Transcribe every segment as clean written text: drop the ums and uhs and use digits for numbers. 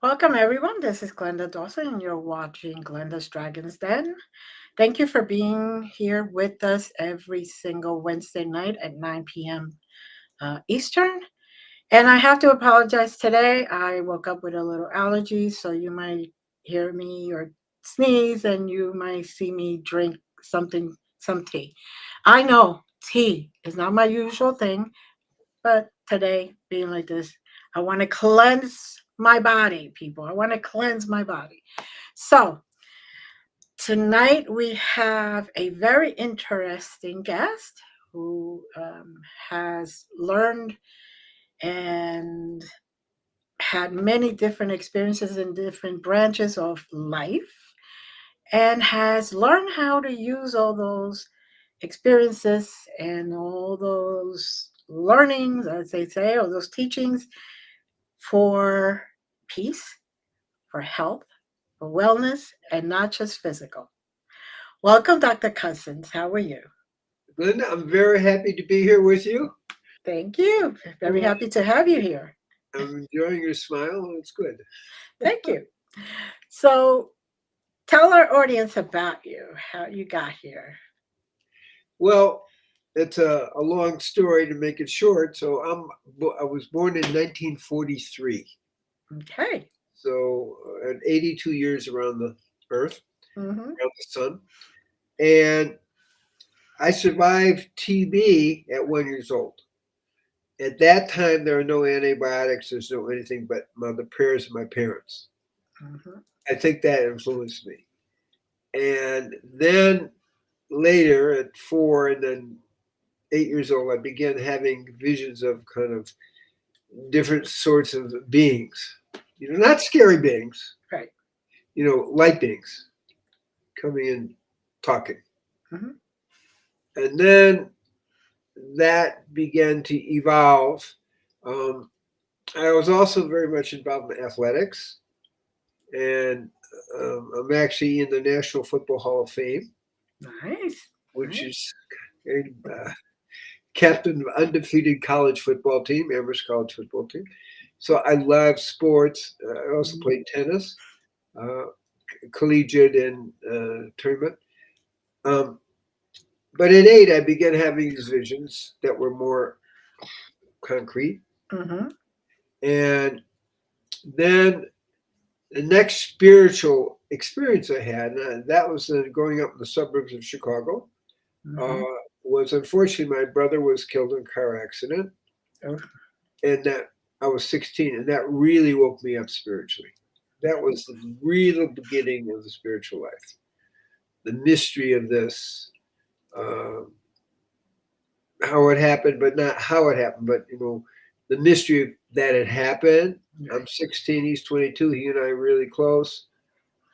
Welcome, everyone. This is Glenda Dawson, and you're watching Glenda's Dragon's Den. Thank you for being here with us every single Wednesday night at 9 p.m. Eastern. And I have to apologize today. I woke up with a little allergy, so you might hear me or sneeze, and you might see me drink some tea. I know tea is not my usual thing, but today, being like this, I want to cleanse my body, people. I want to cleanse my body. So, tonight we have a very interesting guest who has learned and had many different experiences in different branches of life and has learned how to use all those experiences and all those learnings, as they say, or those teachings for peace, for health, for wellness, and not just physical. Welcome, Dr. Cousens. How are you? Glenda, I'm very happy to be here with you. Thank you. Very Uh, happy to have you here. I'm enjoying your smile. It's good. Thank you. So, tell our audience about you, how you got here. Well, it's a long story to make it short. I was born in 1943, Okay. so at 82 years around the Earth, Mm-hmm. around the sun, and I survived TB at 1 years old. At that time, there are no antibiotics. There's no anything but the prayers of my parents. Mm-hmm. I think that influenced me. And then later at 4 and then 8 years old, I began having visions of kind of different sorts of beings. Not scary beings, Right. light beings coming in talking. Mm-hmm. And then that began to evolve. Um, I was also very much involved in athletics, and I'm actually in the National Football Hall of Fame, Nice. which Nice. is uh, captain of undefeated college football team, Amherst College football team. So I love sports. I also Mm-hmm. played tennis, uh, collegiate and tournament. Um, but at 8, I began having these visions that were more concrete. Mm-hmm. And then the next spiritual experience I had, and that was growing up in the suburbs of Chicago, uh, Mm-hmm. was unfortunately my brother was killed in a car accident. Oh, And that I was 16, and that really woke me up spiritually. That was the real beginning of the spiritual life. The mystery of this, uh, how it happened, but not how it happened, but the mystery of that it happened. I'm right. 16, he's 22. He and I are really close.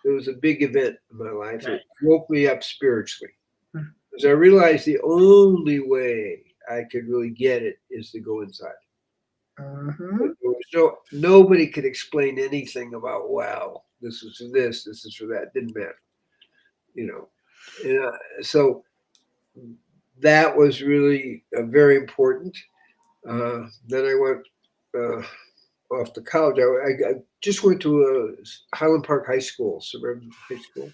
It was a big event in my life. It Right. woke me up spiritually Mm-hmm. because I realized the only way I could really get it is to go inside. There Mm-hmm. was nobody could explain anything about this is for this is for that. Didn't matter, you know. So that was really very important. Then I went off to college. I just went to a Highland Park High School, suburban high school,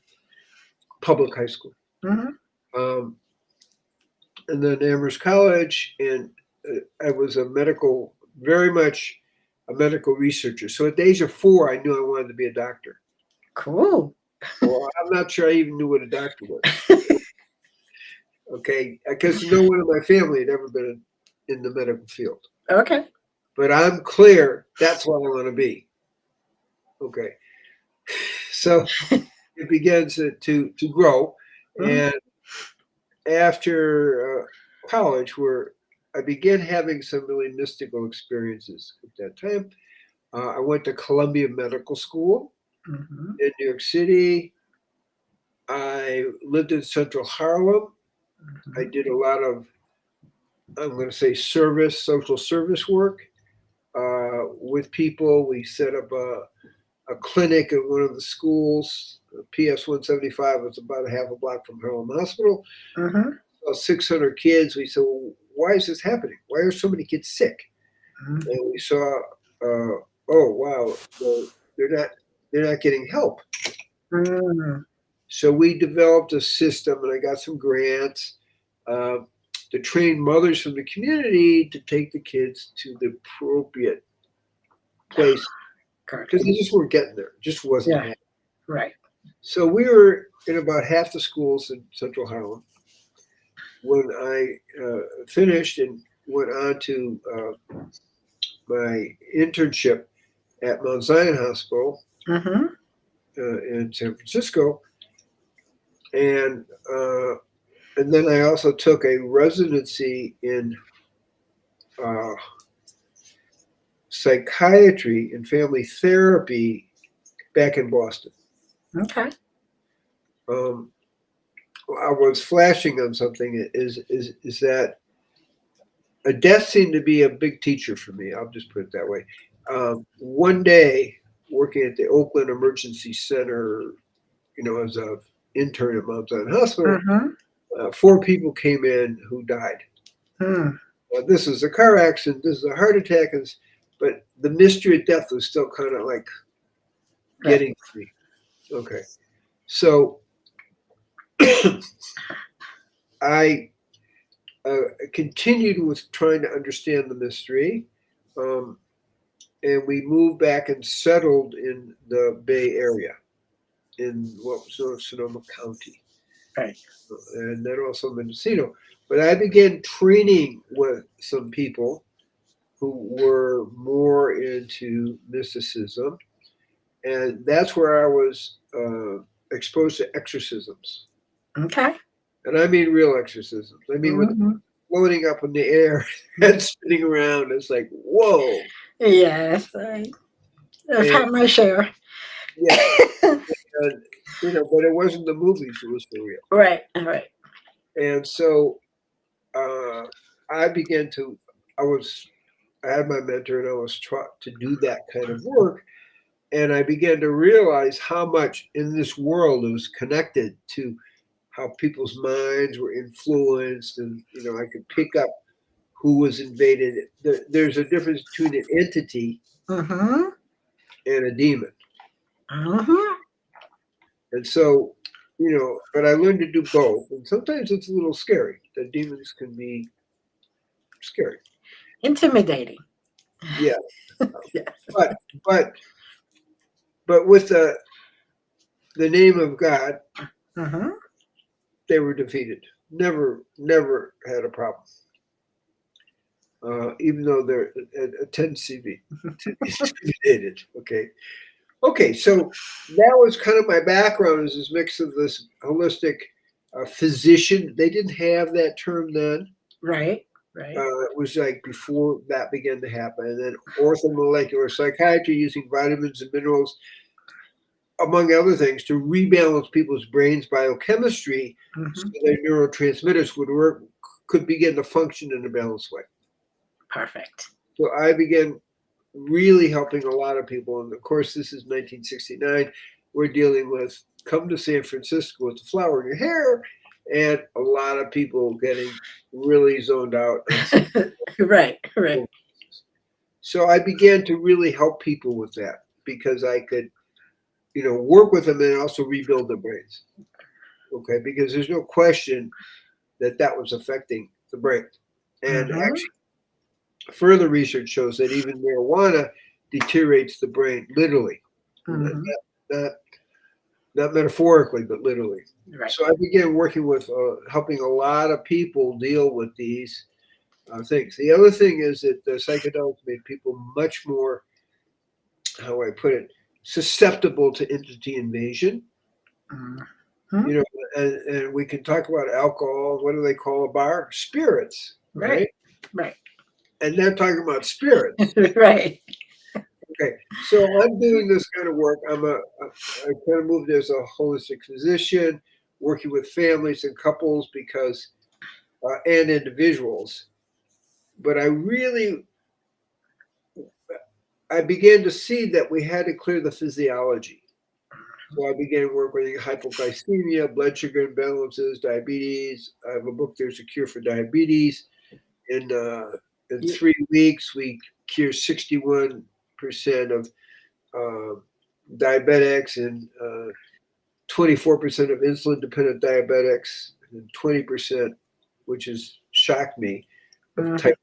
public high school, Mm-hmm. um, and then Amherst College, and I was very much a medical researcher. So at the age of 4, I knew I wanted to be a doctor. Cool. Well, I'm not sure I even knew what a doctor was. Okay, because no one in my family had ever been in the medical field. Okay. But I'm clear that's what I want to be. Okay, so it begins to grow, Mm-hmm. and after college, where I began having some really mystical experiences at that time. I went to Columbia Medical School Mm-hmm. in New York City. I lived in Central Harlem. I Mm-hmm. did a lot of, I'm going to say, social service work with people. We set up a clinic at one of the schools. PS 175 was about a half a block from Harlem Hospital. Mm-hmm. About 600 kids. We said, well, why is this happening? Why are so many kids sick? And we saw, oh, wow. they're not getting help. Mm. So we developed a system, and I got some grants uh, to train mothers from the community to take the kids to the appropriate place Good. because they just weren't getting there. It just wasn't Yeah. happening. Right. So we were in about half the schools in Central Harlem when I finished and went on to my internship at Mount Zion Hospital Mm-hmm. in San Francisco, and then I also took a residency in uh, psychiatry and family therapy back in Boston. Okay. Um, I was flashing on something is that a death seemed to be a big teacher for me. I'll just put it that way. One day, working at the Oakland Emergency Center, as an intern at Mount Zion Hospital, Mm-hmm. 4 people came in who died. Mm. This is a car accident. This is a heart attack. But the mystery of death was still kind of like Right. getting to me. Okay. So I continued with trying to understand the mystery. And we moved back and settled in the Bay Area in what was known as Sonoma County. Right. And then also Mendocino. But I began training with some people who were more into mysticism. And that's where I was exposed to exorcisms. Okay. And I mean real exorcisms. I mean, with Mm-hmm. floating up in the air and spinning around. It's like, whoa. Yes. I've And had my share. yeah, and, but it wasn't the movies, it was for real. Right. Right. And so uh, I began to, I had my mentor and I was taught to do that kind of work. And I began to realize how much in this world it was connected to how people's minds were influenced. And, I could pick up who was invaded. There's a difference between an entity Mm-hmm. and a demon. Mm-hmm. And so, but I learned to do both. And sometimes it's a little scary. The demons can be scary. Intimidating. Yeah. Yes. But but but with the name of God, Mm-hmm. they were defeated. Never had a problem. Even though they're a tendency to be intimidated. Okay, so that was kind of my background, is this mix of this holistic physician. They didn't have that term then. Right. Right. It was like before that began to happen. And then orthomolecular psychiatry, using vitamins and minerals, among other things, to rebalance people's brains biochemistry so Mm-hmm. their neurotransmitters could begin to function in a balanced way. Perfect. So I began really helping a lot of people. And of course, this is 1969. We're dealing with come to San Francisco with the flower in your hair, and a lot of people getting really zoned out. Right. Right. So I began to really help people with that because I could, work with them and also rebuild their brains. Okay, because there's no question that was affecting the brain. And Mm-hmm. actually, further research shows that even marijuana deteriorates the brain, literally, Mm-hmm. not not metaphorically, but literally. Right. So I began working with helping a lot of people deal with these things. The other thing is that the psychedelics made people much more, how do I put it, susceptible to entity invasion. Mm-hmm. And we can talk about alcohol. What do they call a bar? Spirits, Right. right? Right. And they're talking about spirits. Right. Okay, so I'm doing this kind of work. I kind of moved as a holistic physician, working with families and couples and individuals. But I began to see that we had to clear the physiology. So I began working with hypoglycemia, blood sugar imbalances, diabetes. I have a book, There's a Cure for Diabetes. In 3 weeks, we cure 61% of diabetics and 24% of insulin-dependent diabetics and 20%, which has shocked me, of Mhm. type,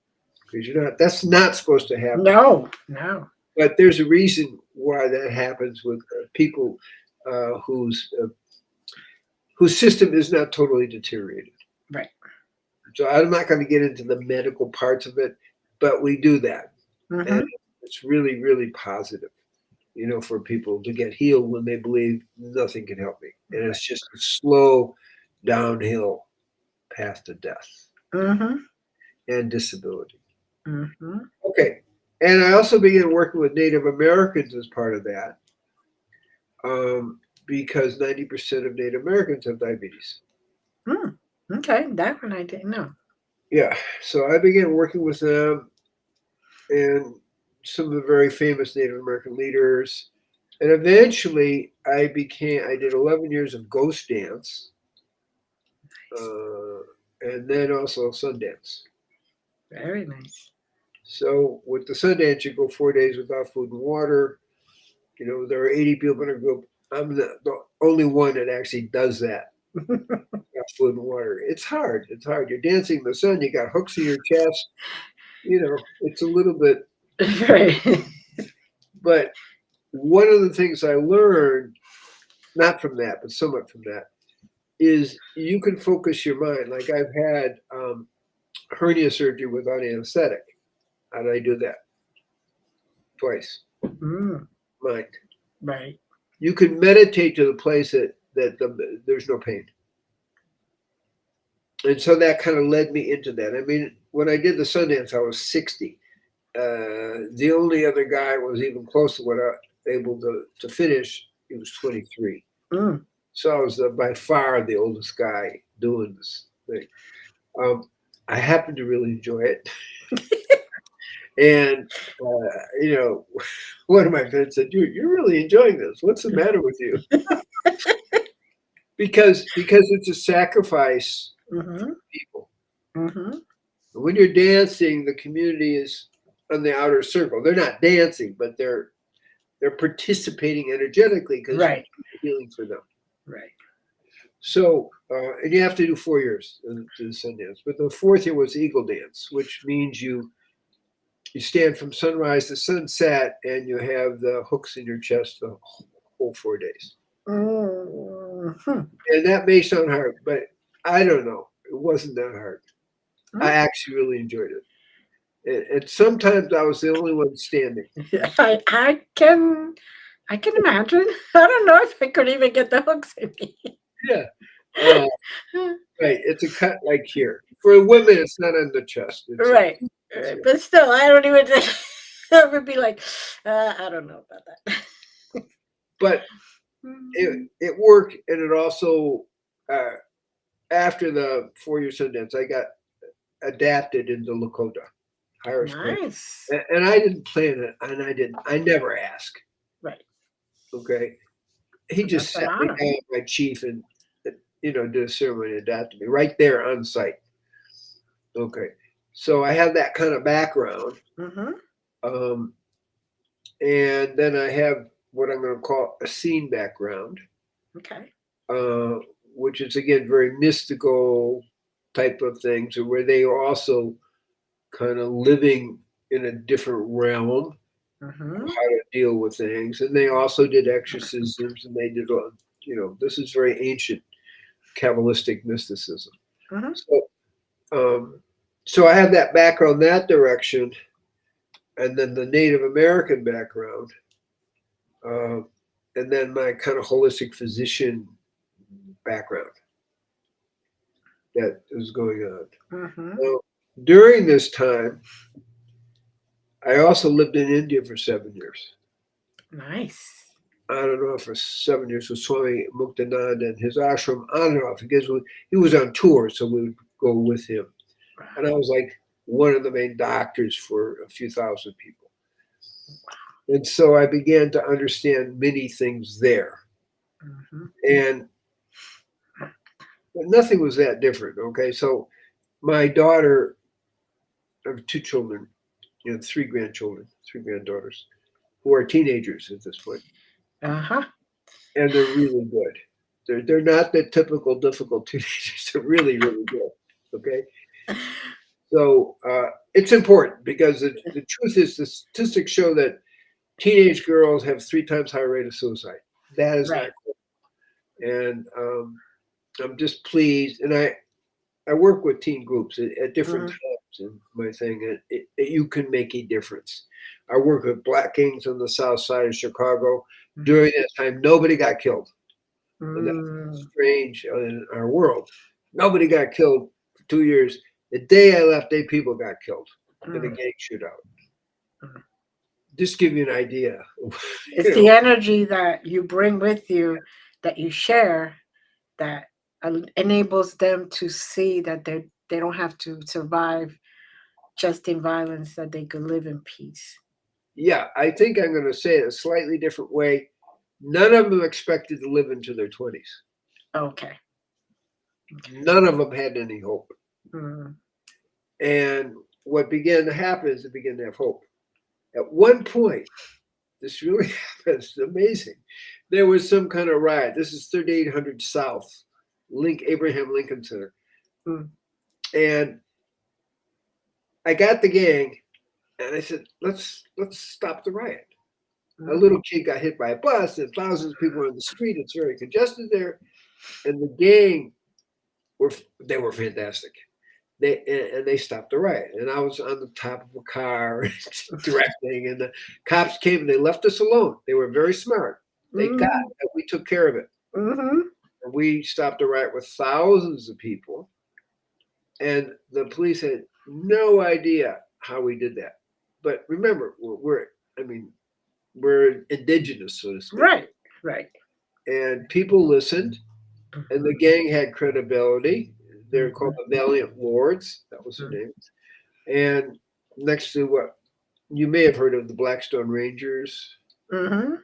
because that's not supposed to happen. No, no. But there's a reason why that happens with people whose system is not totally deteriorated. Right. So I'm not going to get into the medical parts of it, but we do that. And Hmm. it's really, really positive, for people to get healed when they believe nothing can help me. And it's just a slow downhill path to death Hmm. and disability. Hmm. Okay. And I also began working with Native Americans as part of that, because 90% of Native Americans have diabetes. Mm. Okay, that one I didn't know. Yeah. So I began working with them and some of the very famous Native American leaders. And eventually I did 11 years of ghost dance, uh, and then also Sundance. Very nice. So with the Sundance, you go 4 days without food and water. There are 80 people in a group. I'm the only one that actually does that. Without food and water. It's hard. It's hard. You're dancing in the sun. You got hooks in your chest. It's a little bit. Right. But one of the things I learned, not from that, but somewhat from that, is you can focus your mind. Like I've had hernia surgery without anesthetic. How did I do that? Twice. Mm. Mind. Right. You can meditate to the place there's no pain. And so that kind of led me into that. I mean, when I did the Sundance, I was 60. The only other guy was even close to what I was able to finish. He was 23. Mm. So I was by far the oldest guy doing this thing. I happened to really enjoy it. And, one of my friends said, you're really enjoying this. What's the matter with you? Because it's a sacrifice Hmm. for people. Hmm. When you're dancing, the community is on the outer circle. They're not dancing, but they're participating energetically because you're Right. healing for them. Right. So, and you have to do 4 years to the Sundance. But the fourth year was Eagle Dance, which means you stand from sunrise to sunset, and you have the hooks in your chest the whole 4 days. Hmm. And that may sound hard, but I don't know. It wasn't that hard. I Mm. actually really enjoyed it. And sometimes I was the only one standing. I can imagine. I don't know if I could even get the hooks in me. Yeah. Uh, right. It's a cut like here. For women, it's not on the chest. Right. It's Right. here. But still, I don't even. I would be like, I don't know about that. But Mm. it worked, and it also, uh, after the 4 year Sundance, I got adapted into Lakota, Irish Clay. Nice. And I didn't plan it, and I never asked. Right. Okay. He just That's an sat me honor. down, my chief, and, did a ceremony and adapted me right there on site. Okay. So I have that kind of background. Hmm. Um, and then I have what I'm going to call a scene background, Okay. uh, which is again very mystical type of things, where they are also kind of living in a different realm of Hmm. how to deal with things. And they also did exorcisms, and they did, this is very ancient Kabbalistic mysticism. Hmm. So, so I have that background, that direction, and then the Native American background, uh, and then my kind of holistic physician background that is going on. Hmm. Now, during this time, I also lived in India for 7 years. Nice. I don't know, for 7 years with Swami Muktanand and his ashram on and off. He was on tour, so we would go with him. And I Wow. was like one of the main doctors for a few thousand people. And so I began to understand many things there. Hmm. And nothing was that different. Okay. So my daughter, I have two children, three grandchildren, three granddaughters, who are teenagers at this point. Uh-huh. and they're really good. They're not the typical difficult teenagers. They're really, really good. Okay. So it's important because the truth is the statistics show that teenage girls have 3 times higher rate of suicide. That is not Right. cool. And I'm just pleased. And I work with teen groups at different Mm-hmm. times in my thing. You can make a difference. I work with Black Kings on the south side of Chicago. During that time, nobody got killed. And that's Mm-hmm. strange in our world. Nobody got killed for 2 years. The day I left, 8 people got killed in a gang shootout. Just give you an idea. It's You the know, energy that you bring with you, that you share, that enables them to see that they don't have to survive just in violence, that they could live in peace. yeah, I think I'm going to say it a slightly different way. None of them expected to live into their 20s. Okay. None of them had any hope. Mm. And what began to happen is they began to have hope. At one point, this really happens, it's amazing. There was some kind of riot. This is 3800 South, Abraham Lincoln Center. Mm. And I got the gang and I said, let's stop the riot. A Mm. little kid got hit by a bus and thousands of people are on the street. It's very congested there. And the gang they were fantastic. They stopped the riot, and I was on the top of a car directing, and the cops came and they left us alone. They were very smart. They got Mm. that we took care of it, Mm-hmm. and we stopped the riot with thousands of people, and the police had no idea how we did that. But remember, I mean, we're indigenous, so to speak, Right. Right. and people listened, and the gang had credibility. They're called the Valiant Lords. That was their name. And next to what you may have heard of, the Blackstone Rangers. Mm-hmm.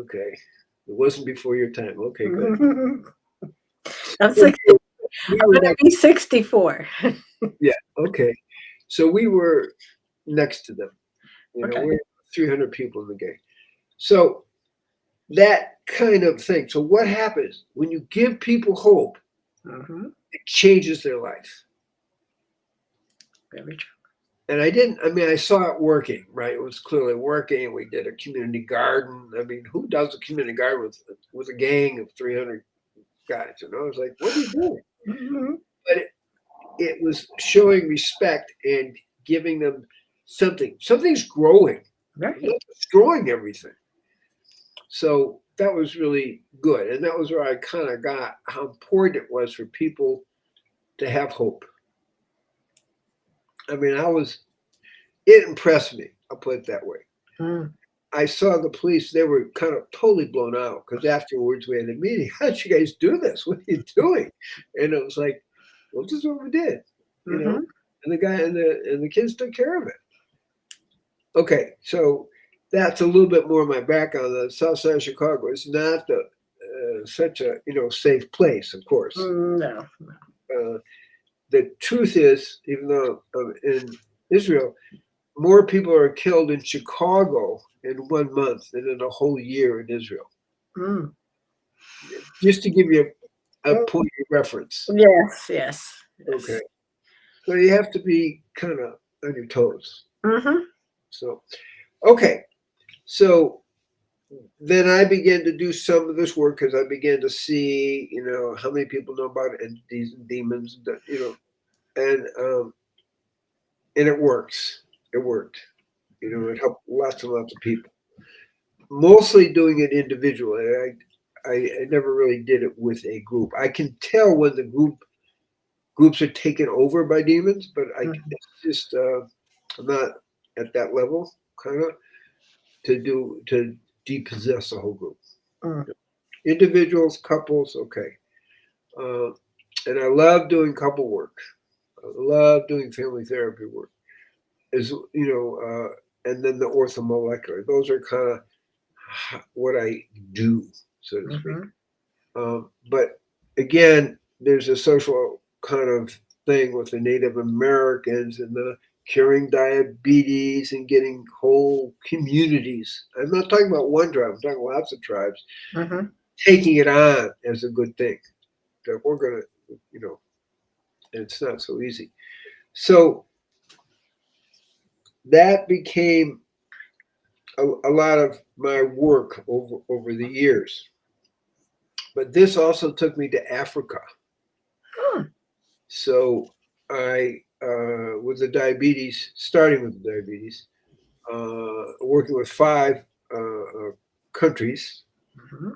Okay. It wasn't before your time. Okay, good. Mm-hmm. I'm So 60. we I'm were gonna next. be 64. Yeah. Okay. So we were next to them. Okay. We're 300 people in the gang. So that kind of thing. So what happens when you give people hope? Mm-hmm. It changes their life. Very true. And I saw it working, right? It was clearly working. We did a community garden. I mean, who does a community garden with a gang of 300 guys? I was like, what are you doing? Mm-hmm. But it was showing respect and giving them something. Something's growing. Right. Not destroying everything. So that was really good. And that was where I kind of got how important it was for people to have hope. I mean, it impressed me. I'll put it that way. Mm. I saw the police, they were kind of totally blown out because afterwards we had a meeting. How did you guys do this? What are you doing? And it was like, well, this is what we did, you know. Mm-hmm. And the guy and the kids took care of it. Okay, so that's a little bit more of my background. The South Side of Chicago is not such a safe place, of course. No. Uh, the truth is, even though in Israel, more people are killed in Chicago in 1 month than in a whole year in Israel. Mm. Just to give you a point of reference. Yes. Yes. Okay. Yes. So you have to be kind of on your toes. Mm-hmm. So, okay. So then I began to do some of this work because I began to see, how many people know about entities and demons, and it works. It worked. It helped lots and lots of people. Mostly doing it individually. I never really did it with a group. I can tell when the groups are taken over by demons, but Mm-hmm. it's just I'm not at that level kind of to depossess a whole group. Mm. Individuals, couples, okay. Uh, and I love doing couple work. I love doing family therapy work. And then the orthomolecular. Those are kind of what I do, so to speak. Mm-hmm. But again, there's a social kind of thing with the Native Americans and the curing diabetes and getting whole communities. I'm not talking about one tribe, I'm talking lots of tribes, Mm-hmm. taking it on as a good thing. That we're going to, and it's not so easy. So that became a lot of my work over the years. But this also took me to Africa. Hmm. So I, with the diabetes, starting with the diabetes, working with 5 countries, Mm-hmm.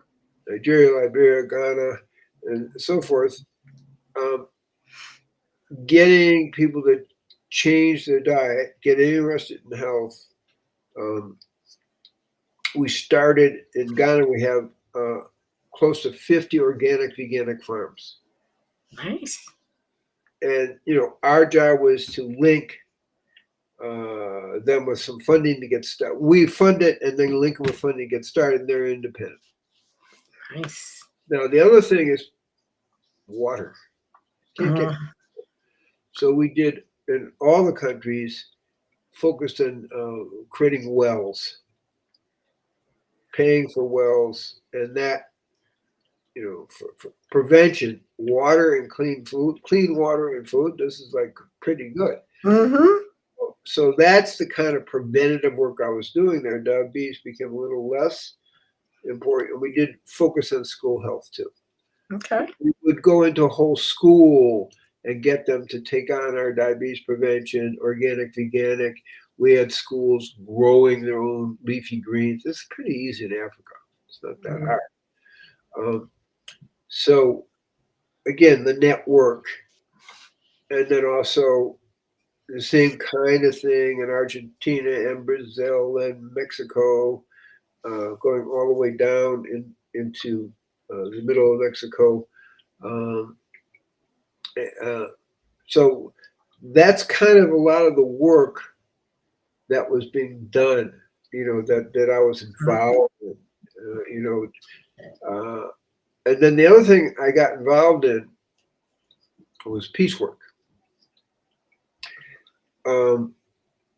Nigeria, Liberia, Ghana, and so forth, um, getting people to change their diet, get interested in health. Um, we started in Ghana, we have close to 50 organic farms. Nice. And, our job was to link them with some funding to get started. We fund it and then link them with funding to get started, and they're independent. Nice. Now, the other thing is water. Can't get. Mm-hmm. So we did in all the countries, focused on creating wells, paying for wells, and that, for prevention, water and clean food, clean water and food. This is like pretty good. Mm-hmm. So that's the kind of preventative work I was doing there. Diabetes became a little less important. And we did focus on school health too. Okay. We would go into a whole school and get them to take on our diabetes prevention, organic, veganic. We had schools growing their own leafy greens. It's pretty easy in Africa. It's not that hard. So again, the network, and then also the same kind of thing in Argentina and Brazil and Mexico, going all the way down into the middle of Mexico. Um, uh, so that's kind of a lot of the work that was being done, that I was involved in, and then the other thing I got involved in was peace work.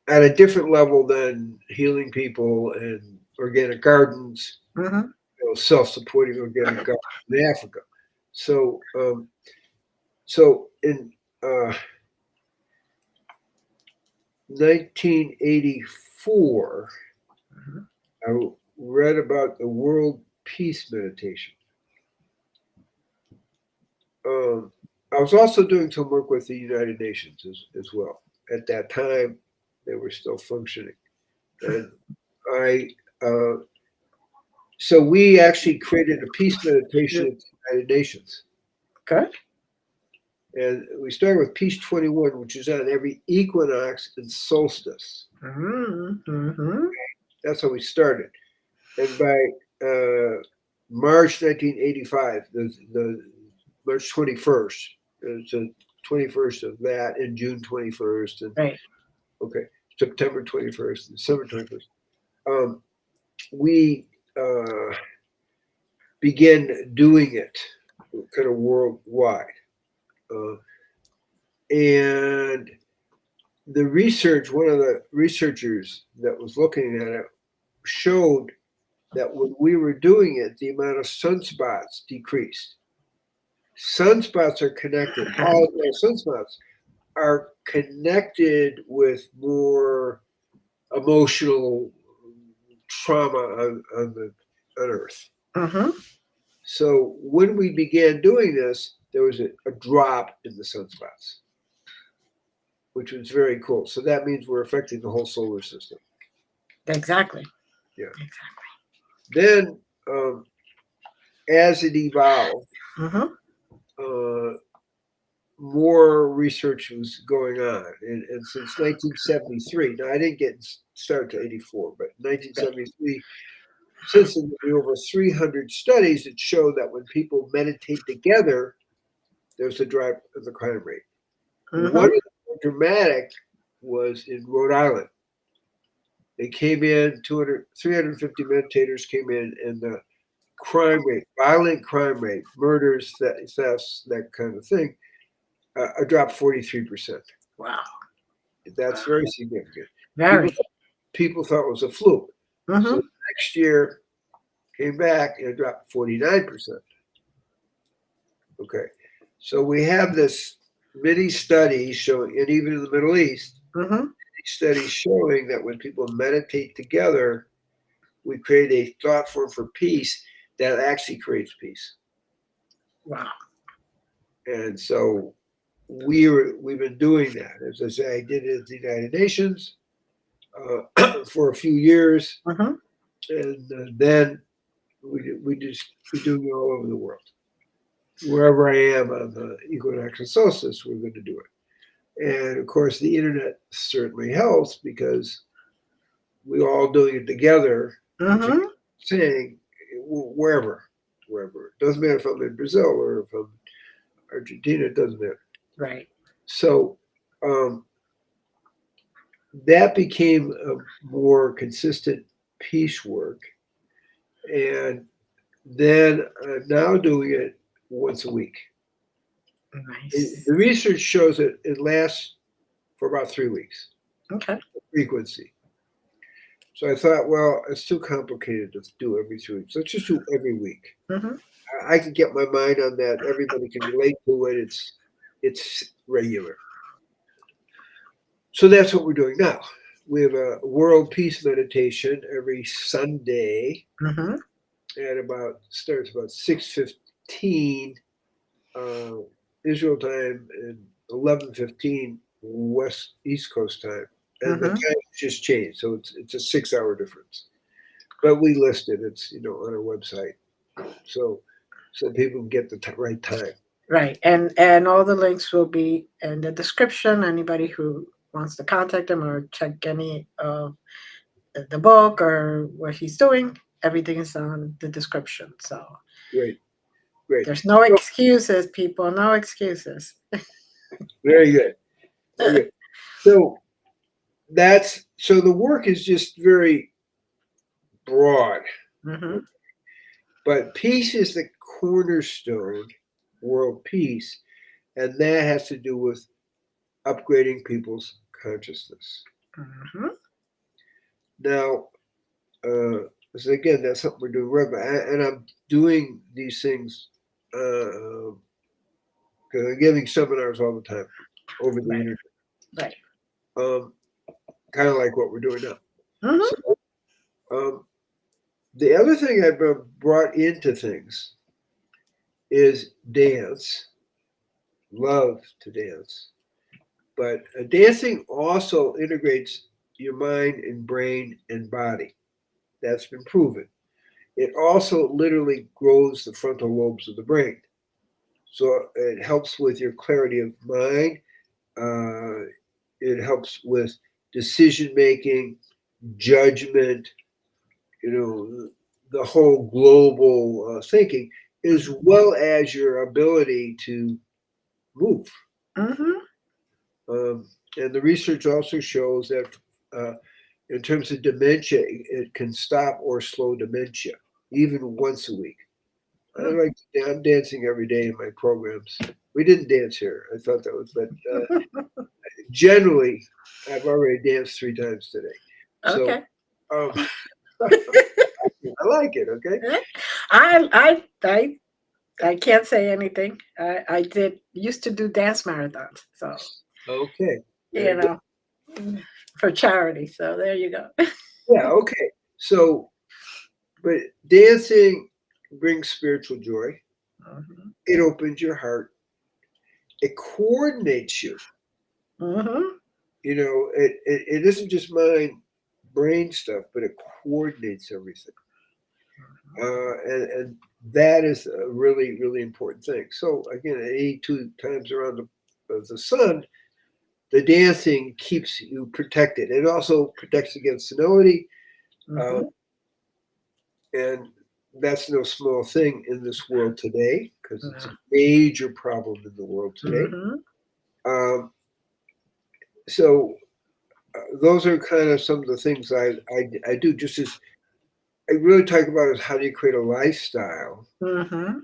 At a different level than healing people and organic gardens, Mm-hmm. self-supporting organic gardens in Africa. So in 1984, Mm-hmm. I read about the World Peace Meditation. I was also doing some work with the United Nations as well. At that time, they were still functioning, and I. So we actually created a peace meditation at the United Nations. Good. And we started with Peace 21, which is on every equinox and solstice. Mm-hmm. That's how we started. And by March 1985, the March 21st, it's the 21st of that, and June 21st, and Right. okay, September 21st, December 21st. We began doing it kind of worldwide. And the research, one of the researchers that was looking at it showed that when we were doing it, the amount of sunspots decreased. Sunspots are connected. All sunspots are connected with more emotional trauma on Earth. Mm-hmm. So when we began doing this, there was a drop in the sunspots, which was very cool. So that means we're affecting the whole solar system. Exactly. Yeah. Exactly. Then, as it evolved, Mm-hmm. more research was going on. And since 1973, now I didn't get started to 84, but 1973, since then, there were over 300 studies that show that when people meditate together, there's a drop of the crime rate. One Mm-hmm. of the more dramatic was in Rhode Island. They came in, 350 meditators came in, and the crime rate, violent crime rate, murders, thefts, that kind of thing, dropped 43%. Wow. That's very significant. People Very. people thought it was a fluke. So Mm-hmm. next year came back and it dropped 49%. Okay. So we have this many studies showing, and even in the Middle East, Mm-hmm. studies showing that when people meditate together, we create a thought form for peace that actually creates peace. Wow. And so we've been doing that. As I say, I did it at the United Nations for a few years, Mm-hmm. and then we do it all over the world. Wherever I am on the equinox and solstice, we're going to do it. And of course, the internet certainly helps because we're all doing it together. If you're Mm-hmm. saying wherever, it doesn't matter if I'm in Brazil or if I'm Argentina, it doesn't matter. Right. So um, that became a more consistent piecework. And then I'm now doing it once a week. Nice. The research shows that it lasts for about 3 weeks, Okay. frequency. So I thought, well, it's too complicated to do every 3 weeks. Let's just do every week. Mm-hmm. I can get my mind on that. Everybody can relate to it. It's regular. So that's what we're doing now. We have a world peace meditation every Sunday Mm-hmm. at starts about 6:15 uh, Israel time and 11:15 East Coast time, and the Mm-hmm. time just changed, so it's a 6 hour difference. But we list it; it's on our website, so people can get the right time. Right. And all the links will be in the description. Anybody who wants to contact him or check any of the book or what he's doing, everything is on the description. So Great, great. there's no So excuses, people. No excuses. very good, very good. So so the work is just very broad, Mm-hmm. but peace is the cornerstone, world peace, and that has to do with upgrading people's consciousness. Mm-hmm. Now, so again, that's something we're doing regularly, and I'm doing these things because I'm giving seminars all the time over the Right. internet, Right. um, kind of like what we're doing now. So, Mm-hmm. um, the other thing I've been brought into things is dance. Love to dance, but dancing also integrates your mind and brain and body. That's been proven. It also literally grows the frontal lobes of the brain. So it helps with your clarity of mind. Uh, it helps with decision making, judgment, the whole global thinking, as well as your ability to move. Mm-hmm. Um, and the research also shows that uh, in terms of dementia, it can stop or slow dementia, even once a week. I'm dancing every day in my programs. We didn't dance here. I thought that was, but generally, I've already danced 3 times today. So Okay. um, I like it. Okay. I can't say anything. I did used to do dance marathons, so Okay. you Very good. know, for charity. So there you go. Yeah. Okay. So, but dancing brings spiritual joy. Mm-hmm. It opens your heart. It coordinates you. Mm-hmm. It isn't just mind brain stuff, but it coordinates everything. And that is a really, really important thing. So again, at 82 times around the sun, the dancing keeps you protected. It also protects against senility, uh, Mm-hmm. and that's no small thing in this world today because it's a No. major problem in the world today. Mm-hmm. Um, so those are kind of some of the things I do. Just as I really talk about is how do you create a lifestyle Mm-hmm.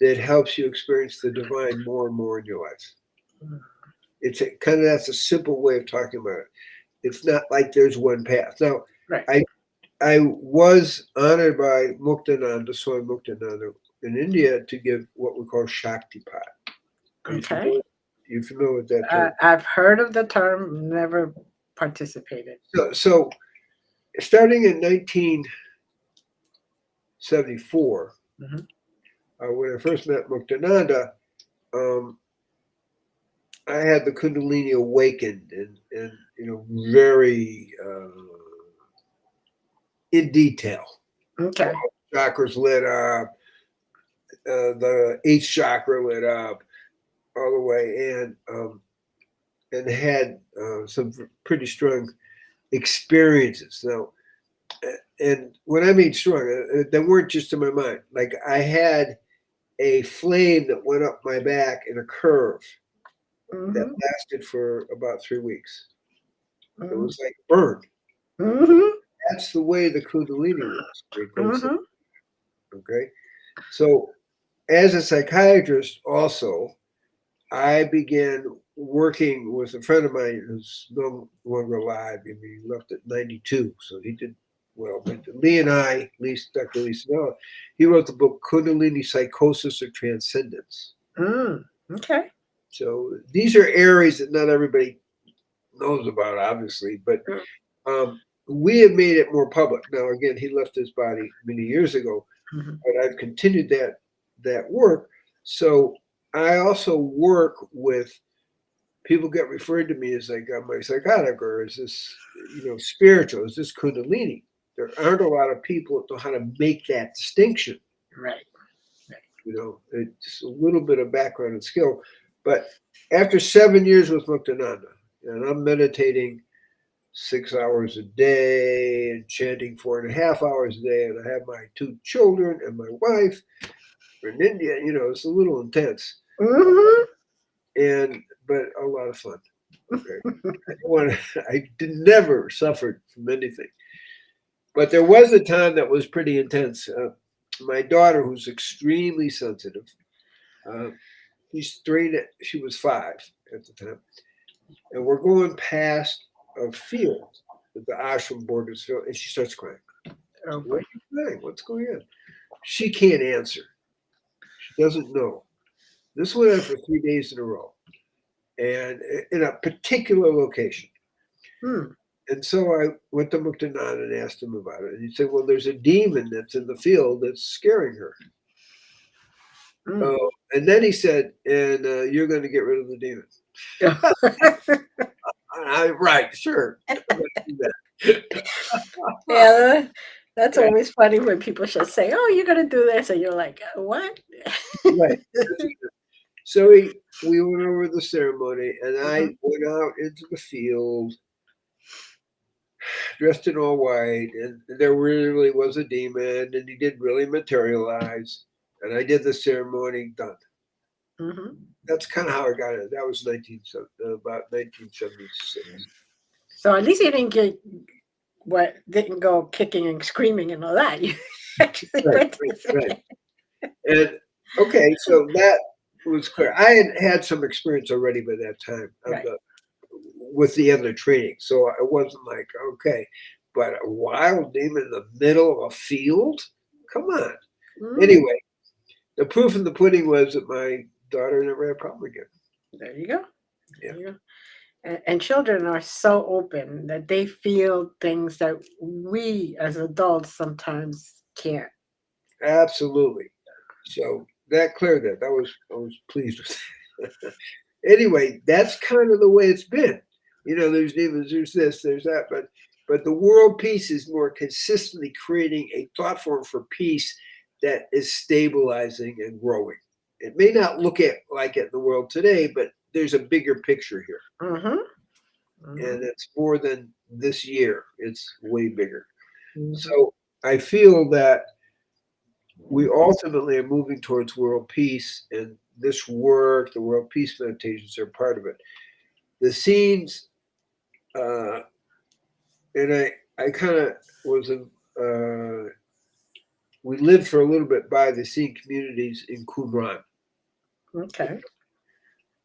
that helps you experience the divine more and more in your life. That's a simple way of talking about it. It's not like there's one path. Now, Right. I was honored by Muktananda, Swami Muktananda in India to give what we call Shaktipat. Are you Okay. familiar? You familiar with that term? I've heard of the term, never participated. So starting in 1974, Hmm. when I first met Muktananda, um, I had the Kundalini awakened and very in detail. All Okay. the chakras lit up, the eighth chakra lit up all the way, and had some pretty strong experiences. Now, and when I mean strong, they weren't just in my mind. Like I had a flame that went up my back in a curve that Hmm. lasted for about 3 weeks. It Hmm. was like burned. Hmm. That's the way the Kundalini works. It goes in. Hmm. Okay. So, as a psychiatrist, also, I began working with a friend of mine who's no longer alive. I mean, he left at 92, so he did well. But Lee and I, Dr. Lee Snell, he wrote the book Kundalini Psychosis or Transcendence. Okay. So these are areas that not everybody knows about, obviously, but we have made it more public. Now, again, he left his body many years ago, Hmm. but I've continued that work. So I also work with people get referred to me as like, am I psychotic or is this spiritual? Is this Kundalini? There aren't a lot of people that know how to make that distinction. Right. It's a little bit of background and skill. But after 7 years with Muktananda, and I'm meditating 6 hours a day and chanting 4.5 hours a day, and I have my 2 children and my wife. We're in India, it's a little intense, Hmm. but a lot of fun. Okay, I never suffered from anything, but there was a time that was pretty intense. My daughter, who's extremely sensitive, uh, she's 3. She was 5 at the time, and we're going past a field, the ashram borders field, and she starts crying. Oh What boy. are you crying? What's going on? She can't answer. She doesn't know. This went on for 3 days in a row, and in a particular location. Hmm. And so I went to Muktanand and asked him about it. And he said, well, there's a demon that's in the field that's scaring her. Hmm. Oh, and then he said, and you're going to get rid of the demon. Right, sure. I'm going to do that. Yeah, that's Right, always funny when people should say, "Oh, you're gonna do this," and you're like, "What?" right. So we went over the ceremony, and I Mhm. went out into the field dressed in all white, and there really was a demon, and he did really materialize. And I did the ceremony, done. Mhm. That's kind of how I got it. That was about 1976. So at least you didn't get what didn't go kicking and screaming and all that. You actually Right, right, right. participated. And okay, so that was clear. I had some experience already by that time Right. with the other training, so it wasn't like okay, but a wild demon in the middle of a field? Come on. Mhm. Anyway, the proof in the pudding was that my daughter never had a problem again. There you go. Yeah, There you go. And children are so open that they feel things that we as adults sometimes can't. absolutely. So that cleared that. I was pleased with that. Anyway, that's kind of the way it's been. There's demons, there's this, there's that, but the world peace is more consistently creating a thought form for peace that is stabilizing and growing. It may not look at like it in the world today, but there's a bigger picture here. Mhm. Mhm. And it's more than this year. It's way bigger. Mhm. So I feel that we ultimately are moving towards world peace, and this work, the world peace meditations, are part of it. The scenes, uh, and I kind of was a. We lived for a little bit by the scene communities in Qumran, Okay.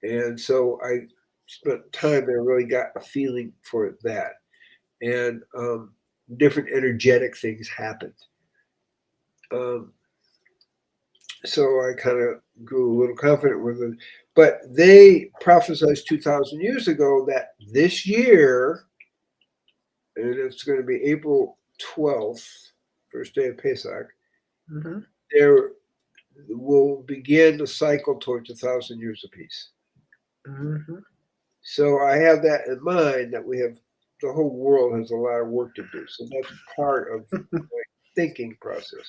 and so I spent time there, really got a feeling for that. And different energetic things happened. Um, so I kind of grew a little confident with it. But they prophesied 2,000 years ago that this year, and it's going to be April 12th, first day of Pesach, Mm-hmm. there will begin the cycle towards 1,000 years of peace. Mm-hmm. So I have that in mind, that we have, the whole world has a lot of work to do. So that's part of my thinking process,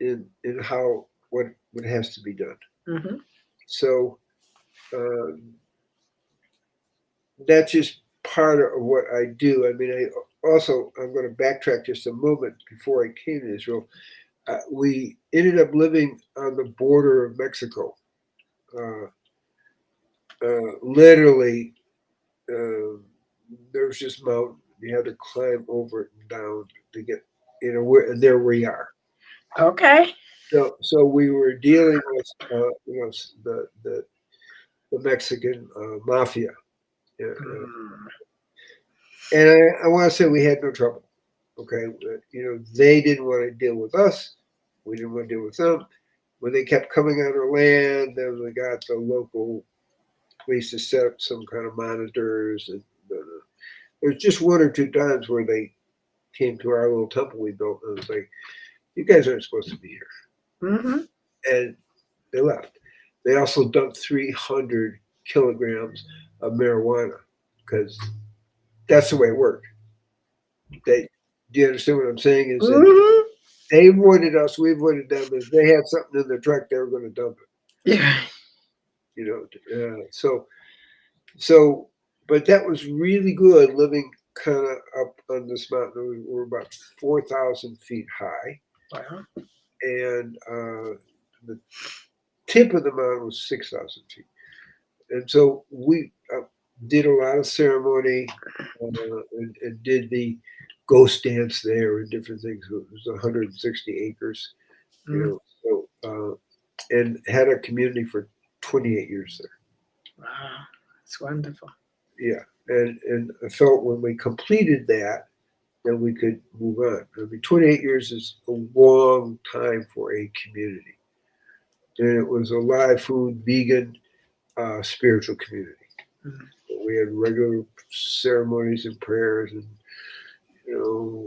in how what has to be done. Mm-hmm. So uh, that's just part of what I do. I mean, I'm going to backtrack just a moment. Before I came to Israel, we ended up living on the border of Mexico. Uh, Literally, uh, there was just mountain. You had to climb over it and down to get, and there we are. Okay. So we were dealing with, the Mexican mafia. Mm. And I want to say we had no trouble. Okay, they didn't want to deal with us. We didn't want to deal with them. When they kept coming on our land, then we got the local police to set up some kind of monitors. And there was just one or two times where they came to our little temple we built, and it was like, "You guys aren't supposed to be here," Mm-hmm. and they left. They also dumped 300 kilograms of marijuana, because that's the way it worked. They, do you understand what I'm saying? Is that Mm-hmm. they avoided us, we avoided them. If they had something in their truck, they were going to dump it. Yeah. So, but that was really good living kind of up on this mountain. We were about 4,000 feet high, Wow. and the tip of the mountain was 6,000 feet. And so we did a lot of ceremony, and did the ghost dance there and different things. It was 160 acres, Mm. and had a community for 28 years there. Wow. It's wonderful. Yeah, and I felt when we completed that, then we could move on. I mean, 28 years is a long time for a community, and it was a live food, vegan, spiritual community. Mm. We had regular ceremonies and prayers, and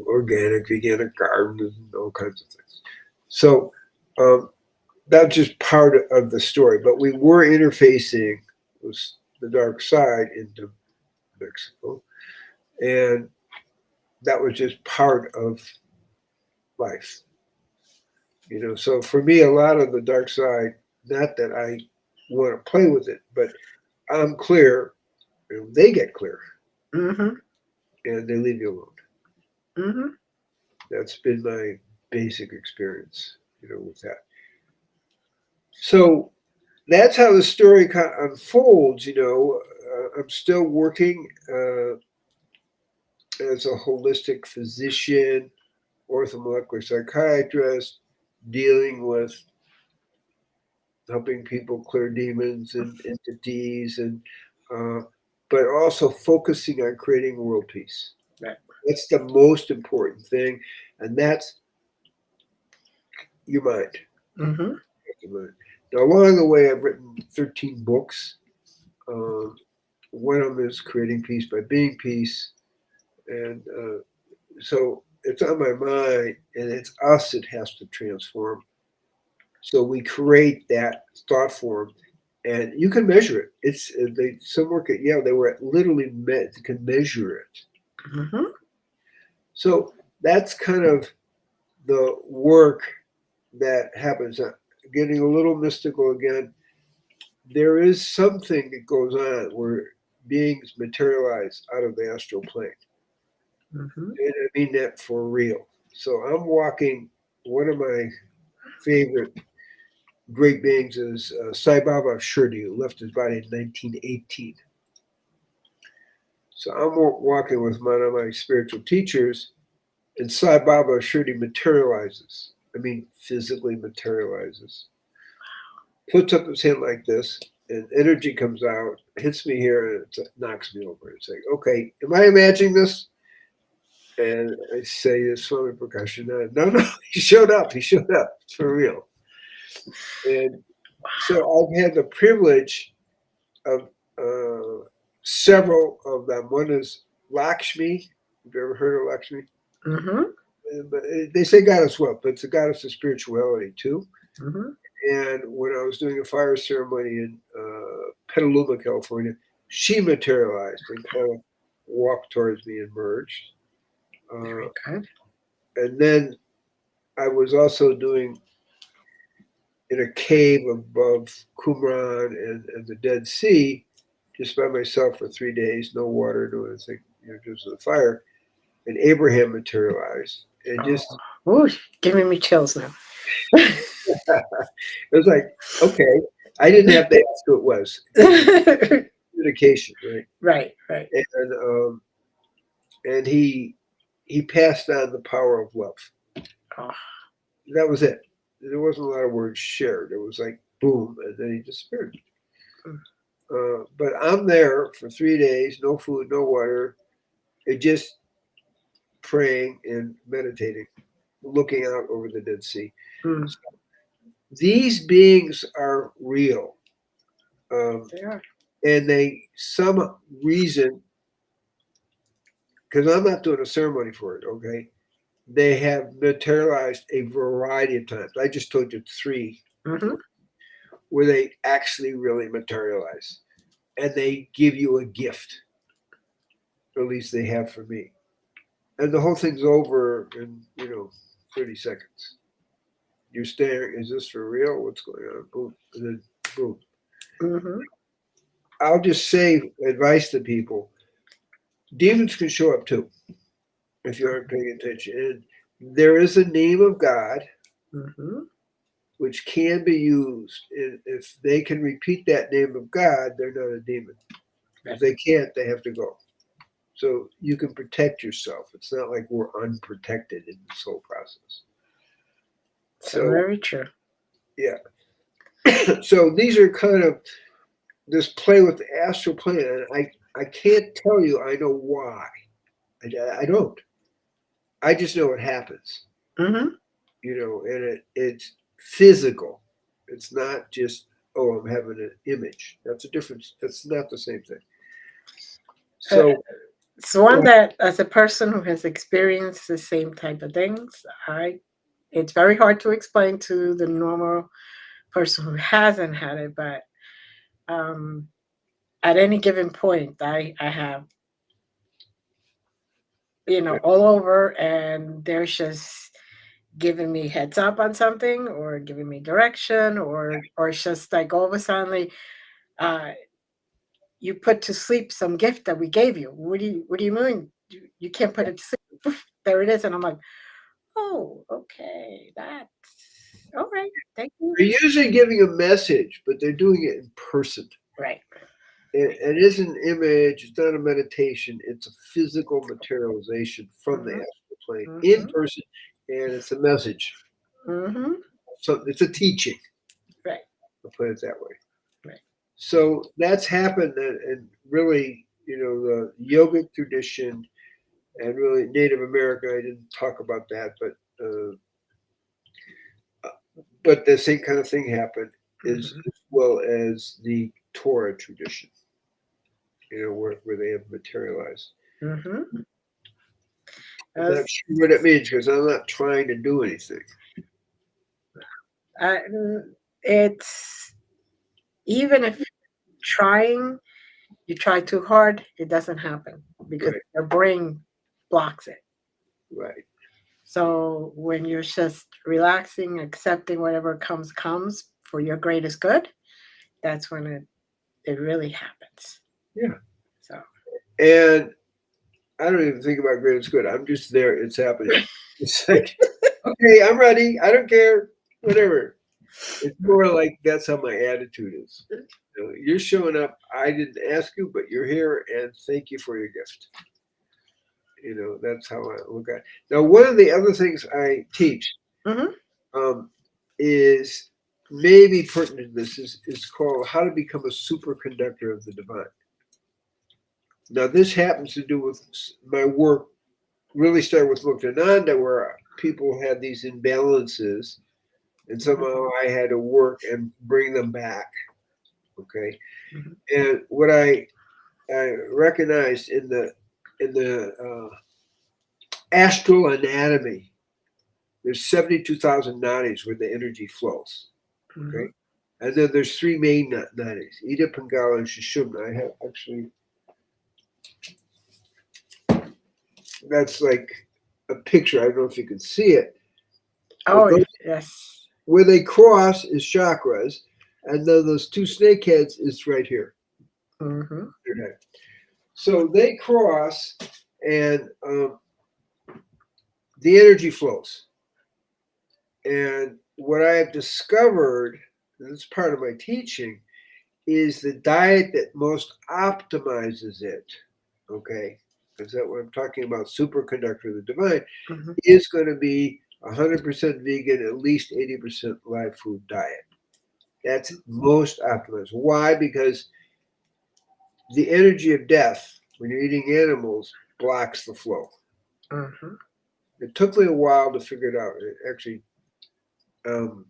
organic, veganic gardens, and all kinds of things. So um, that's just part of the story. But we were interfacing with the dark side into Mexico, and that was just part of life. So for me, a lot of the dark side, not that I want to play with it, but I'm clear, and they get clear, Mm-hmm. and they leave you alone. Mm-hmm. That's been my basic experience, with that. So that's how the story kind of unfolds. I'm still working as a holistic physician, orthomolecular psychiatrist, dealing with helping people clear demons and entities, and uh, but also focusing on creating world peace. Right. That's the most important thing, and that's your mind. Mm-hmm. Your mind. Now, along the way, I've written 13 books. Um, One of them is Creating Peace by Being Peace, and so it's on my mind, and it's us that has to transform. So we create that thought form, and you can measure it. It's some work at Yale. They were literally can measure it. Mm-hmm. So that's kind of the work that happens. Getting a little mystical again. There is something that goes on where beings materialize out of the astral plane, Mm-hmm. and I mean that for real. So I'm walking. One of my favorite great beings is Sai Baba of Shirdi, who left his body in 1918. So I'm walking with one of my spiritual teachers, and Sai Baba of Shirdi materializes. I mean, physically materializes. Puts up his hand like this, and energy comes out, hits me here, and it knocks me over. It's like, okay, am I imagining this? And I say this Swami Prakash, no, no, he showed up. He showed up. It's for real. And so I've had the privilege of several of them. One is Lakshmi. Have you ever heard of Lakshmi? Mm-hmm. But they say goddess wealth, but it's a goddess of spirituality too. Mm-hmm. And when I was doing a fire ceremony in Petaluma, California, she materialized and kind of walked towards me and merged. Very good. And then I was also doing in a cave above Qumran and the Dead Sea, just by myself for 3 days, no water, no anything, just the fire. And Abraham materialized, and just Oh, ooh, giving me chills now. it was like, okay, I didn't have to ask who it was. Communication, right? Right, right. And he passed on the power of love. Oh, That was it. There wasn't a lot of words shared. It was like boom, and then he disappeared. But I'm there for 3 days, no food, no water, and just praying and meditating, looking out over the Dead Sea. mm, So these beings are real. they are. And they, some reason, because I'm not doing a ceremony for it, okay? They have materialized a variety of times. I just told you 3 Mm-hmm. where they actually really materialize. And they give you a gift. At least they have for me. And the whole thing's over in, 30 seconds. You're staring, is this for real? What's going on? Boom. And then boom. Mm-hmm. I'll just say advice to people. Demons can show up too if you aren't paying attention. And there is a name of God Mm-hmm. which can be used. And if they can repeat that name of God, they're not a demon. If they can't, they have to go. So you can protect yourself. It's not like we're unprotected in this whole process. So So, very true. yeah. So these are kind of this play with the astral plane. And I can't tell you I know why. I don't. I just know it happens. Mm-hmm. And it's physical. It's not just, oh, I'm having an image. That's a difference. That's not the same thing. Uh, So, it's one that, as a person who has experienced the same type of things, it's very hard to explain to the normal person who hasn't had it. But um, at any given point, I have, all over, and there's just giving me heads up on something, or giving me direction, or it's just like all of a sudden, uh, you put to sleep some gift that we gave you. What do you mean? You can't put it to sleep. There it is. And I'm like, oh, okay, that's all right. Thank you. they're usually giving a message, but they're doing it in person. Right. It is an image, it's not a meditation, it's a physical materialization from the Mm-hmm. astral plane in Mm-hmm. person, and it's a message. Mm-hmm. So it's a teaching, Right. I'll put it that way. Right. So that's happened, and really, the yogic tradition and really Native American, I didn't talk about that, but the same kind of thing happened Mm-hmm. as well as the Torah tradition, where they have materialized. Mm-hmm. I'm not sure what it means because I'm not trying to do anything. Uh, it's even if trying, you try too hard, it doesn't happen because Right, your brain blocks it. right. So when you're just relaxing, accepting whatever comes for your greatest good, that's when it really happens. Yeah. So And I don't even think about greatest good. I'm just there. It's happening. It's like, okay, I'm ready. I don't care. Whatever. It's more like that's how my attitude is. You're showing up. I didn't ask you, but you're here, and thank you for your gift. That's how I look at it. Now, one of the other things I teach mm-hmm. um, is maybe pertinent to this is called How to Become a Superconductor of the Divine. Now, this happens to do with my work, really started with Muktananda, where people had these imbalances, and somehow I had to work and bring them back. Okay. Mhm. And what I recognized in the astral anatomy, there's 72,000 nadis where the energy flows. Okay. Mhm. And then there's three main nadis, Ida, Pingala, and Sushumna. I have actually, that's like a picture. I don't know if you can see it, but Oh, those, yes. where they cross is chakras, and then those two snake heads is right here. Mhm. So they cross, and the energy flows. And what I have discovered, and this is part of my teaching, is the diet that most optimizes it. Okay, is that what I'm talking about? Superconductor of the divine Mhm. is going to be 100% vegan, at least 80% live food diet. That's most optimized. Why? Because the energy of death, when you're eating animals, blocks the flow. Mhm. It took me a while to figure it out. It actually, in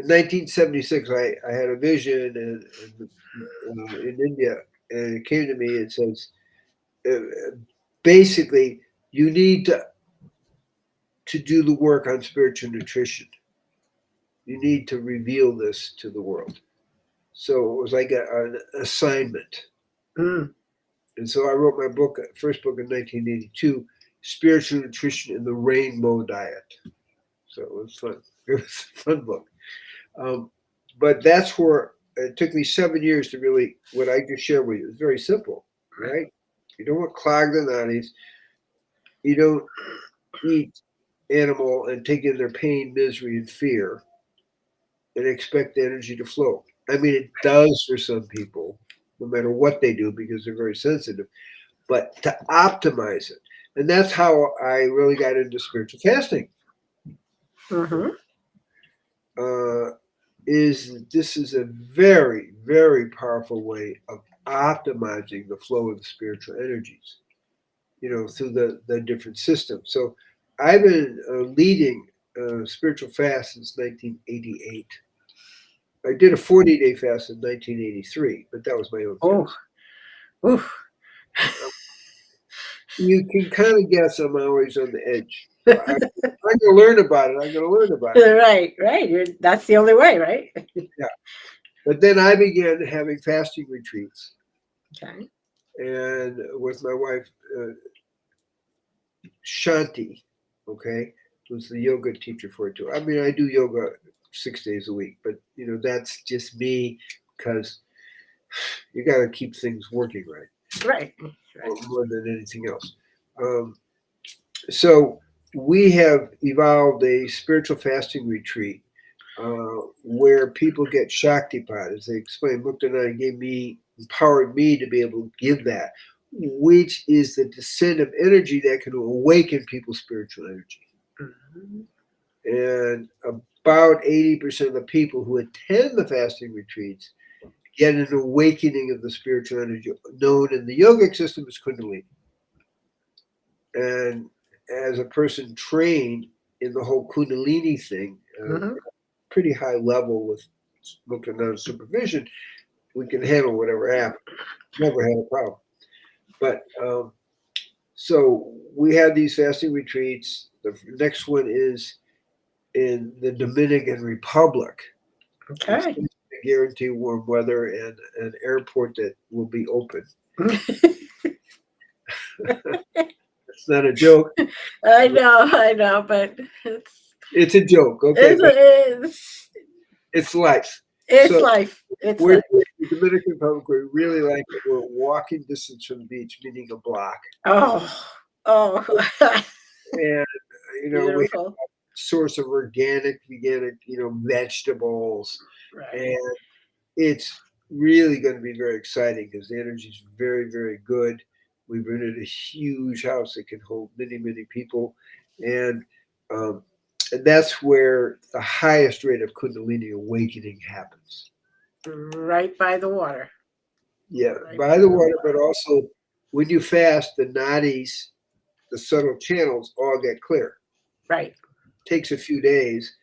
1976, I had a vision in India, and it came to me. It says, basically, you need to do the work on spiritual nutrition. You need to reveal this to the world. So it was like an assignment. Mm. And so I wrote my book, first book in 1982, Spiritual Nutrition in the Rainbow Diet. So it was fun. It was a fun book. Um, but that's where it took me 7 years to really, what I just shared with you. It's very simple, Right. right? You don't want clog the nadis. You don't eat animal and take in their pain, misery, and fear and expect the energy to flow. I mean, it does for some people, no matter what they do, because they're very sensitive, but to optimize it. And that's how I really got into spiritual fasting. Mhm. Uh, is this is a very, very powerful way of optimizing the flow of the spiritual energies, through the different systems. So I've been leading spiritual fast since 1988. I did a 40-day fast in 1983, but that was my own Oh. fast. Oof. You can kind of guess I'm always on the edge. I'm going to learn about it. I'm going to learn about it. Right. Right. That's the only way, right? Yeah. But then I began having fasting retreats, Okay. and with my wife, Shanti, okay, who's the yoga teacher for it too. I mean, I do yoga 6 days a week, but that's just me because you got to keep things working right, Right. Right. more than anything else. Um, so we have evolved a spiritual fasting retreat where people get Shaktipat, as they explained. Muktananda empowered me to be able to give that, which is the descent of energy that can awaken people's spiritual energy. Mhm. And about 80% of the people who attend the fasting retreats get an awakening of the spiritual energy, known in the yogic system as Kundalini. And as a person trained in the whole Kundalini thing, Mhm. pretty high level with Muktananda supervision, we can handle whatever happens. Never had a problem. But so we had these fasting retreats. The next one is in the Dominican Republic. It's Okay. going to guarantee warm weather and an airport that will be open. It's not a joke. I know, but It's a joke, okay? it's But it's it's life. it's So life. It's we're life. in the Dominican Republic. We really like it. We're walking distance from the beach, meaning a block. Oh, oh, And we have beautiful. a source of organic, veganic, vegetables, Right. and it's really going to be very exciting because the energy is very, very good. We've rented a huge house that can hold many, many people, and um, And that's where the highest rate of Kundalini awakening happens. Right by the water. Yeah, Right by by the the water, water. but also when you fast, the nadis, the subtle channels, all get clear. Right. Takes a few days,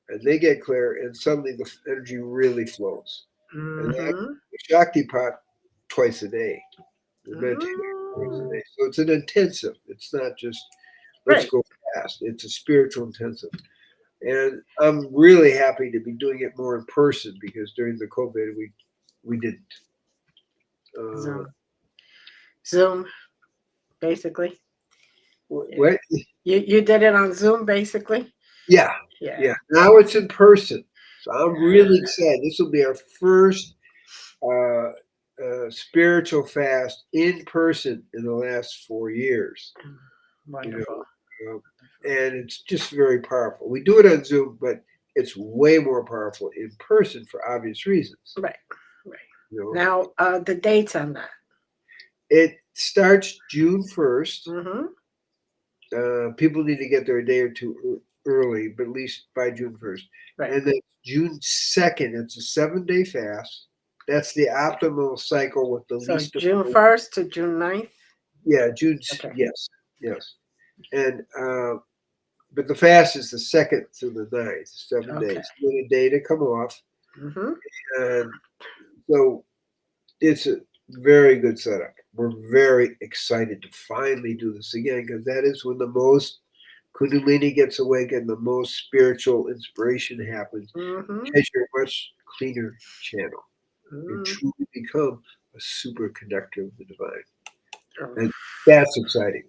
and they get clear, and suddenly the energy really flows. And I Mm-hmm. do Shakti pot twice a day, the meditation twice a Mm. day. So it's an intensive. It's not just let's Right. go fast. It's a spiritual intensive. And I'm really happy to be doing it more in person because during the COVID we didn't. Uh, Zoom. Zoom, basically. Yeah. what? You did it on Zoom, basically. Yeah, Yeah. yeah. Now it's in person, so I'm really Uh, excited. This will be our first spiritual fast in person in the last 4 years. You Wonderful. know, and it's just very powerful. We do it on Zoom, but it's way more powerful in person for obvious reasons. Right. Right. You know, Now, the dates on that. it starts June 1st. Mm-hmm. People need to get there a day or two early, but at least by June 1st. Right. And then June 2nd, it's a 7 day fast. That's the optimal cycle with the So least. June 1st to June 9th. Yeah, June. Okay. Yes, yes. And but the fast is the 2nd through the 9th, seven Okay. days. Then a day to come off, Mm-hmm. and so it's a very good setup. We're very excited to finally do this again because that is when the most Kundalini gets awakened, the most spiritual inspiration happens Mm-hmm. because you're a much cleaner channel. You Mm-hmm. truly become a super conductor of the divine. And that's exciting.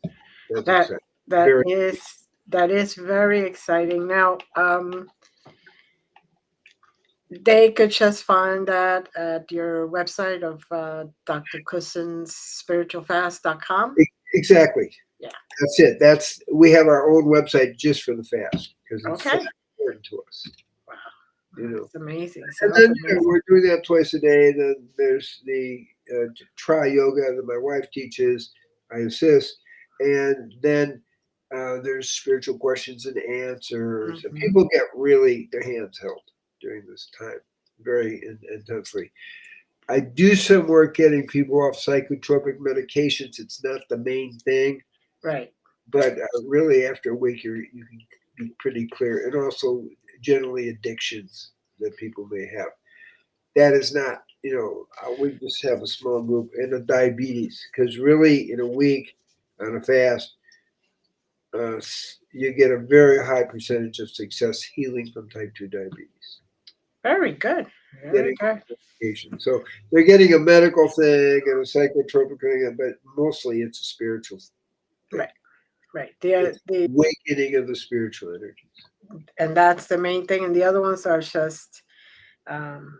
That's That exciting. that Very. is that is very exciting. Now, they could just find that at your website of Dr. Cousens spiritualfast.com. Exactly. Yeah. That's it. We have our own website just for the fast because it's so Okay. important to us. Wow. You know. It's amazing. And Sounds then amazing. we're doing that twice a day. Then there's the try yoga that my wife teaches. I assist, and then there's spiritual questions and answers. And Mm-hmm. people get really their hands held during this time very intensely. I do some work getting people off psychotropic medications. It's not the main thing, Right. but really after a week you can be pretty clear. And also generally addictions that people may have. That is not, we just have a small group and a diabetes because really in a week on a fast, you get a very high percentage of success healing from type 2 diabetes. Very good. Very Getting good. medication. So they're getting a medical thing and a psychotropic thing, but mostly it's a spiritual thing. Right. Right. The It's the awakening of the spiritual energies. and that's the main thing. And the other ones are just um,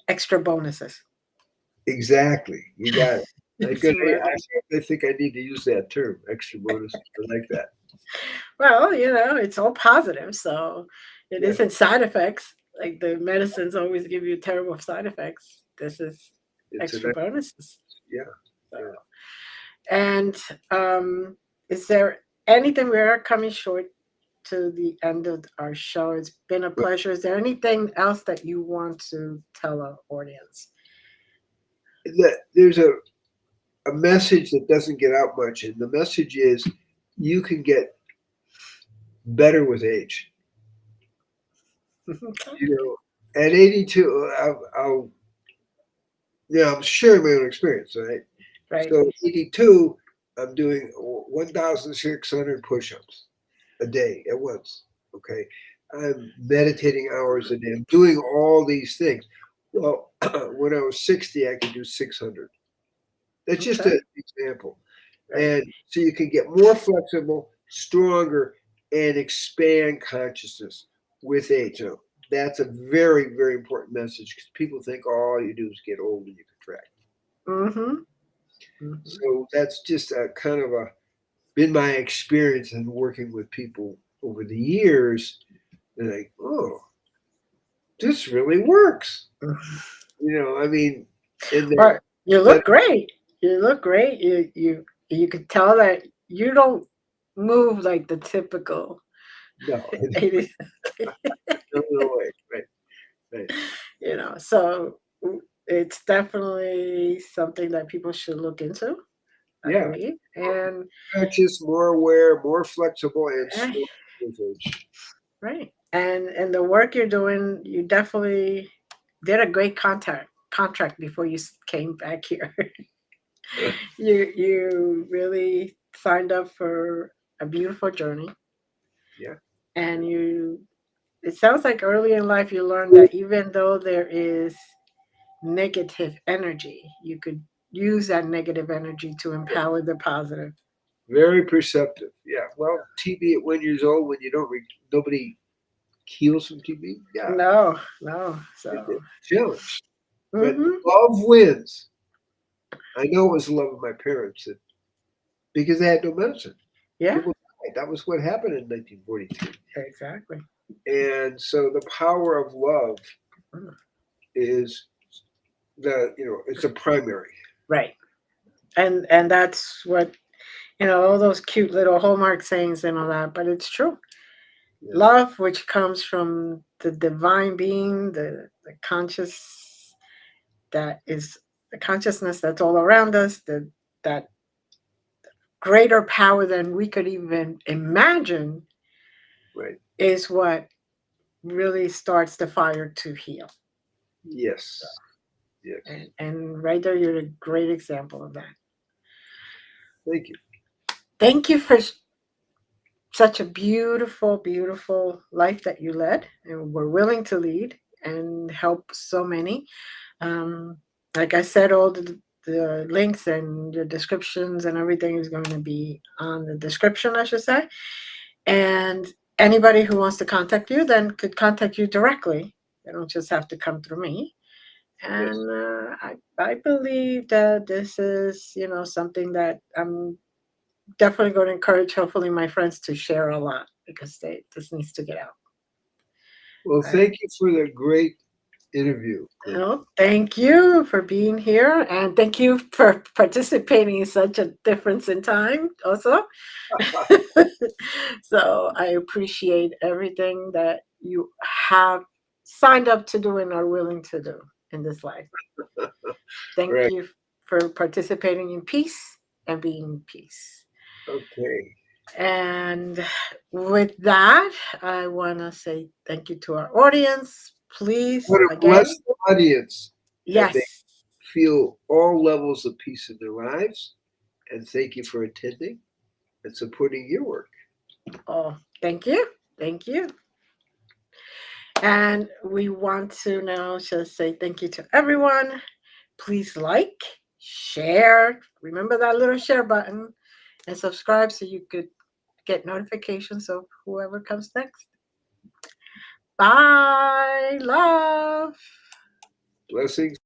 extra bonuses. Exactly. You got it. I, It's could, really I think I need to use that term, extra bonus. I like that. well, it's all positive, so it Yeah. isn't side effects. Like the medicines always give you terrible side effects. This is It's a extra nice, bonuses. yeah, So, yeah. and is there anything we are coming short to the end of our show? It's been a But pleasure. Is there anything else that you want to tell our audience? there's a message that doesn't get out much, and the message is you can get better with age. Okay. At 82, I'm sharing my own experience, right? Right. So 82, I'm doing 1,600 push-ups a day at once. Okay, I'm meditating hours a day. I'm doing all these things. Well, when I was 60, I could do 600. That's just Okay. an example. Right. And so you can get more flexible, stronger, and expand consciousness with age. So that's a very, very important message because people think all you do is get old and you contract. Mm-hmm. Mm-hmm. So that's just a kind of been my experience in working with people over the years. They're like, oh, this really works. I mean, and But you that look great. You look great. You could tell that you don't move like the typical. No, 80, no, no way. Right, right. so it's definitely something that people should look into, I Yeah, believe. And conscious, more aware, more flexible, and eh, slow age. right. And the work you're doing, you definitely did a great contract before you came back here. You really signed up for a beautiful journey, Yeah, and it sounds like early in life you learned that even though there is negative energy, you could use that negative energy to empower the positive. very perceptive. Yeah. Well, TB at 1 years old when you don't nobody heals from TB. Yeah, No, no. it's So, a challenge, but hmm, love wins. I know it was the love of my parents that, because they had no medicine. yeah, People died. That was what happened in 1942. exactly. And so the power of love Mm. is it's a primary. Right. And that's what, all those cute little Hallmark sayings and all that, but it's true. Yeah. Love, which comes from the divine being, the conscious that is the consciousness that's all around us, that greater power than we could even imagine, Right. is what really starts the fire to heal. So, Yes. Yes. and right there, you're a great example of that. Thank you. Thank you for such a beautiful, beautiful life that you led and were willing to lead and help so many. Um, like I said, all the links and the descriptions and everything is going to be on the description, I should say. And anybody who wants to contact you then could contact you directly. They don't just have to come through me. Yes. And I believe that this is, something that I'm definitely going to encourage, hopefully, my friends to share a lot because this needs to get out. Well, Right. thank you for the great interview, Glenda. Oh, thank you for being here, and thank you for participating in such a difference in time also. So I appreciate everything that you have signed up to do and are willing to do in this life. Thank Right. you for participating in peace and being in peace. Okay. And with that, I want to say thank you to our audience. I Please, want to bless again, the audience that they yes. feel all levels of peace in their lives. And thank you for attending and supporting your work. Oh, thank you. Thank you. And we want to now just say thank you to everyone. Please like, share, remember that little share button, and subscribe so you could get notifications of whoever comes next. Bye. Love. Blessings.